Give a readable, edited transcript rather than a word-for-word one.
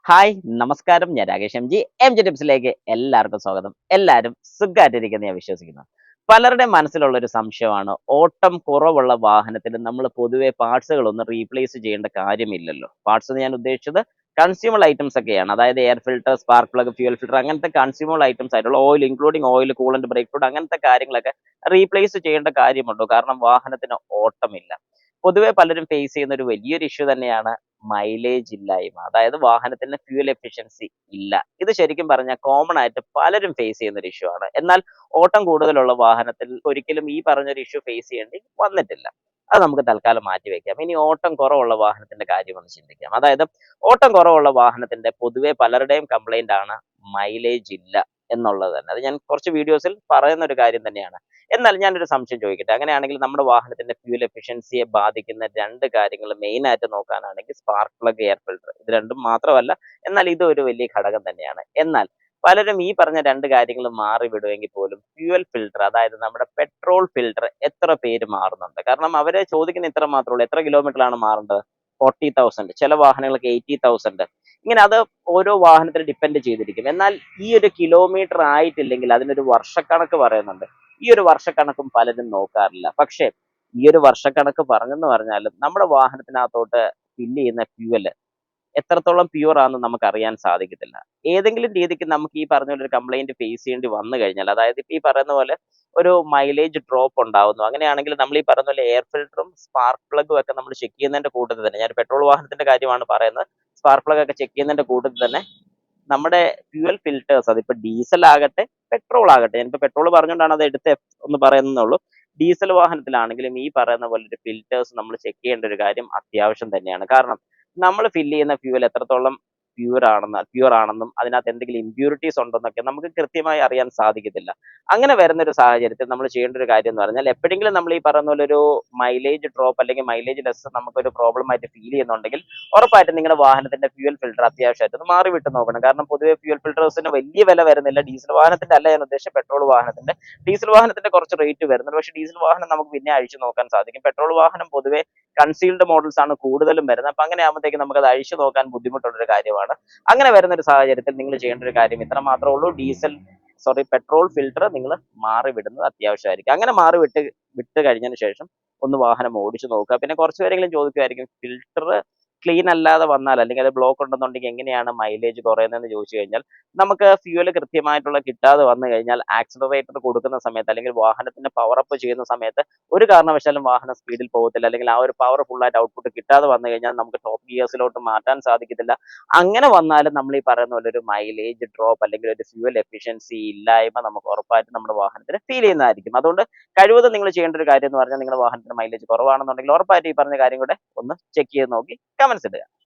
Hi നമസ്കാരം, ഞാൻ Rakesh M G ടിപ്സിലേക്ക് എല്ലാവർക്കും സ്വാഗതം. എല്ലാവരും സുഖമായിട്ടിരിക്കുന്ന ഞാൻ വിശ്വസിക്കുന്നു. പലരുടെ മനസ്സിലുള്ള ഒരു സംശയമാണ്, ഓട്ടം കുറവുള്ള വാഹനത്തിൽ നമ്മൾ പൊതുവെ പാർട്സുകളൊന്നും റീപ്ലേസ് ചെയ്യേണ്ട കാര്യമില്ലല്ലോ. പാർട്സ് എന്ന് ഞാൻ ഉദ്ദേശിച്ചത് കൺസ്യൂമർ ഐറ്റംസ് ഒക്കെയാണ്. അതായത് air filter, spark plug, fuel filter അങ്ങനത്തെ കൺസ്യൂമർ ഐറ്റംസ് ആയിട്ടുള്ള oil, including oil, coolant, brake fluid അങ്ങനത്തെ കാര്യങ്ങളൊക്കെ റീപ്ലേസ് ചെയ്യേണ്ട കാര്യമുണ്ടോ? കാരണം വാഹനത്തിന് ഓട്ടമില്ല. പൊതുവെ പലരും ഫേസ് ചെയ്യുന്ന ഒരു വലിയൊരു ഇഷ്യൂ തന്നെയാണ് മൈലേജ് ഇല്ലായ്മ. അതായത് വാഹനത്തിന് ഫ്യൂൽ എഫിഷ്യൻസി ഇല്ല. ഇത് ശരിക്കും പറഞ്ഞാൽ കോമൺ ആയിട്ട് പലരും ഫേസ് ചെയ്യുന്ന ഒരു ഇഷ്യൂ ആണ്. എന്നാൽ ഓട്ടം കൂടുതലുള്ള വാഹനത്തിൽ ഒരിക്കലും ഈ പറഞ്ഞൊരു ഇഷ്യൂ ഫേസ് ചെയ്യേണ്ടി വന്നിട്ടില്ല. അത് നമുക്ക് തൽക്കാലം മാറ്റി വെക്കാം. ഇനി ഓട്ടം കുറവുള്ള വാഹനത്തിന്റെ കാര്യം ഒന്ന് ചിന്തിക്കാം. അതായത് ഓട്ടം കുറവുള്ള വാഹനത്തിന്റെ പൊതുവെ പലരുടെയും കംപ്ലൈന്റ് ആണ് മൈലേജ് ഇല്ല എന്നുള്ളത് തന്നെ. അത് ഞാൻ കുറച്ച് വീഡിയോസിൽ പറയുന്ന ഒരു കാര്യം തന്നെയാണ്. എന്നാൽ ഞാനൊരു സംശയം ചോദിക്കട്ടെ. അങ്ങനെയാണെങ്കിൽ നമ്മുടെ വാഹനത്തിന്റെ ഫ്യൂൽ എഫിഷ്യൻസിയെ ബാധിക്കുന്ന 2 കാര്യങ്ങൾ മെയിൻ ആയിട്ട് നോക്കാനാണെങ്കിൽ സ്പാർക്ക് പ്ലഗ്, എയർ ഫിൽട്ടർ ഇത് രണ്ടും മാത്രമല്ല, എന്നാൽ ഇത് ഒരു വലിയ ഘടകം തന്നെയാണ്. എന്നാൽ പലരും ഈ പറഞ്ഞ 2 കാര്യങ്ങൾ മാറി വിടുമെങ്കിൽ പോലും ഫ്യൂവൽ ഫിൽട്ടർ, അതായത് നമ്മുടെ പെട്രോൾ ഫിൽട്ടർ എത്ര പേര് മാറുന്നുണ്ട്? കാരണം അവരെ ചോദിക്കുന്ന ഇത്ര മാത്രമേ ഉള്ളൂ. എത്ര കിലോമീറ്ററിലാണ് മാറേണ്ടത്? 40,000, ചില വാഹനങ്ങൾക്ക് 80,000. ഇങ്ങനെ അത് ഓരോ വാഹനത്തിൽ ഡിപ്പെൻഡ് ചെയ്തിരിക്കും. എന്നാൽ ഈ ഒരു കിലോമീറ്റർ ആയിട്ടില്ലെങ്കിൽ അതിനൊരു വർഷക്കണക്ക് പറയുന്നുണ്ട്. ഈ ഒരു വർഷക്കണക്കും പലരും നോക്കാറില്ല. പക്ഷേ ഈ ഒരു വർഷക്കണക്ക് പറഞ്ഞെന്ന് പറഞ്ഞാലും നമ്മുടെ വാഹനത്തിനകത്തോട്ട് ഫില്ല് ചെയ്യുന്ന ഫ്യൂവൽ എത്രത്തോളം പ്യൂർ ആണെന്ന് നമുക്ക് അറിയാൻ സാധിക്കത്തില്ല. ഏതെങ്കിലും രീതിക്ക് നമുക്ക് ഈ പറഞ്ഞ പോലെ ഒരു കംപ്ലൈന്റ് ഫേസ് ചെയ്യേണ്ടി വന്നു കഴിഞ്ഞാൽ, അതായത് ഇപ്പൊ ഈ പറയുന്ന പോലെ ഒരു മൈലേജ് ഡ്രോപ്പ് ഉണ്ടാവുന്നു, അങ്ങനെയാണെങ്കിൽ നമ്മൾ ഈ പറയുന്ന പോലെ എയർ ഫിൽറ്ററും സ്പാർക്ക് പ്ലഗും ഒക്കെ നമ്മൾ ചെക്ക് ചെയ്യുന്നതിന്റെ കൂട്ടത്തിൽ തന്നെ, ഞാൻ പെട്രോൾ വാഹനത്തിന്റെ കാര്യമാണ് പറയുന്നത്, സ്പാർക്ക് പ്ലഗ് ഒക്കെ ചെക്ക് ചെയ്യുന്നതിന്റെ കൂട്ടത്തിൽ തന്നെ നമ്മുടെ ഫ്യൂവൽ ഫിൽറ്റേഴ്സ്, അതിപ്പോ ഡീസൽ ആകട്ടെ പെട്രോൾ ആകട്ടെ, ഞാനിപ്പോ പെട്രോൾ പറഞ്ഞുകൊണ്ടാണ് അത് എടുത്ത് ഒന്ന് പറയുന്നുള്ളൂ. ഡീസൽ വാഹനത്തിലാണെങ്കിലും ഈ പറയുന്ന പോലെ ഒരു ഫിൽറ്റേഴ്സ് നമ്മൾ ചെക്ക് ചെയ്യേണ്ട ഒരു കാര്യം അത്യാവശ്യം തന്നെയാണ്. കാരണം നമ്മൾ ഫില്ല് ചെയ്യുന്ന ഫ്യൂവൽ എത്രത്തോളം പ്യൂർ ആണെന്നും അതിനകത്ത് എന്തെങ്കിലും ഇമ്പ്യൂരിറ്റീസ് ഉണ്ടെന്നൊക്കെ നമുക്ക് കൃത്യമായി അറിയാൻ സാധിക്കത്തില്ല. അങ്ങനെ വരുന്ന ഒരു സാഹചര്യത്തിൽ നമ്മൾ ചെയ്യേണ്ട ഒരു കാര്യം എന്ന് പറഞ്ഞാൽ, എപ്പോഴെങ്കിലും നമ്മൾ ഈ പറയുന്ന പോലെ ഒരു മൈലേജ് ഡ്രോപ്പ് അല്ലെങ്കിൽ മൈലേജ് ലെസ് നമുക്കൊരു പ്രോബ്ലം ആയിട്ട് ഫീൽ ചെയ്യുന്നുണ്ടെങ്കിൽ ഉറപ്പായിട്ടും നിങ്ങളുടെ വാഹനത്തിന്റെ ഫ്യൂവൽ ഫിൽട്ടർ അത്യാവശ്യമായിട്ട് ഒന്ന് മാറി വിട്ട് നോക്കണം. കാരണം പൊതുവെ ഫ്യൂവൽ ഫിൽട്ടേഴ്സിന് വലിയ വില വരുന്നില്ല. ഡീസൽ വാഹനത്തിന്റെ അല്ല ഞാൻ ഉദ്ദേശിച്ചത്, പെട്രോൾ വാഹനത്തിന്റെ. ഡീസൽ വാഹനത്തിന്റെ കുറച്ച് റേറ്റ് വരുന്നുണ്ട്. പക്ഷേ ഡീസൽ വാഹനം നമുക്ക് പിന്നെ അഴിച്ചു നോക്കാൻ സാധിക്കും. പെട്രോൾ വാഹനം പൊതുവെ കൺസീൽഡ് മോഡൽസ് ആണ് കൂടുതലും വരുന്നത്. അപ്പൊ അങ്ങനെ ആകുമ്പോഴത്തേക്ക് നമുക്ക് അത് അഴിച്ചു നോക്കാൻ ബുദ്ധിമുട്ടുള്ള ഒരു കാര്യമാണ്. അങ്ങനെ വരുന്ന ഒരു സാഹചര്യത്തിൽ നിങ്ങൾ ചെയ്യേണ്ട ഒരു കാര്യം ഇത്ര മാത്രമേ ഉള്ളൂ: പെട്രോൾ ഫിൽട്ടർ നിങ്ങൾ മാറി വിടുന്നത് അത്യാവശ്യമായിരിക്കും. അങ്ങനെ മാറി വിട്ട് കഴിഞ്ഞതിന് ശേഷം ഒന്ന് വാഹനം ഓടിച്ചു നോക്കുക. പിന്നെ കുറച്ച് പേരെങ്കിലും ചോദിക്കുമായിരിക്കും, ഫിൽട്ടർ ക്ലീൻ അല്ലാതെ വന്നാൽ അല്ലെങ്കിൽ അത് ബ്ലോക്ക് ഉണ്ടെന്നുണ്ടെങ്കിൽ എങ്ങനെയാണ് മൈലേജ് കുറയുന്നതെന്ന് ചോദിച്ചു കഴിഞ്ഞാൽ, നമുക്ക് ഫ്യൂവൽ കൃത്യമായിട്ടുള്ള കിട്ടാതെ വന്നു കഴിഞ്ഞാൽ ആക്സിലറേറ്റർ കൊടുക്കുന്ന സമയത്ത് അല്ലെങ്കിൽ വാഹനത്തിന്റെ പവർ അപ്പ് ചെയ്യുന്ന സമയത്ത് ഒരു കാരണവശാലും വാഹനം സ്പീഡിൽ പോകത്തില്ല. അല്ലെങ്കിൽ ആ ഒരു പവർ ഫുള്ളായിട്ട് ഔട്ട്പുട്ട് കിട്ടാതെ വന്നു കഴിഞ്ഞാൽ നമുക്ക് ടോപ്പ് ഗിയേഴ്സിലോട്ട് മാറ്റാൻ സാധിക്കത്തില്ല. അങ്ങനെ വന്നാലും നമ്മൾ ഈ പറയുന്ന പോലെ ഒരു മൈലേജ് ഡ്രോപ്പ് അല്ലെങ്കിൽ ഒരു ഫ്യൂവൽ എഫിഷ്യൻസി ഇല്ലായ്മ നമുക്ക് ഉറപ്പായിട്ടും നമ്മുടെ വാഹനത്തിന് ഫീൽ ചെയ്യുന്നതായിരിക്കും. അതുകൊണ്ട് കഴിവതും നിങ്ങൾ ചെയ്യേണ്ട ഒരു കാര്യം എന്ന് പറഞ്ഞാൽ, നിങ്ങളുടെ വാഹനത്തിന് മൈലേജ് കുറവാണെന്നുണ്ടെങ്കിൽ ഉറപ്പായിട്ടും ഈ പറഞ്ഞ കാര്യം കൂടെ ഒന്ന് ചെക്ക് ചെയ്ത് നോക്കി കമന്റ്സ് ഇടുക.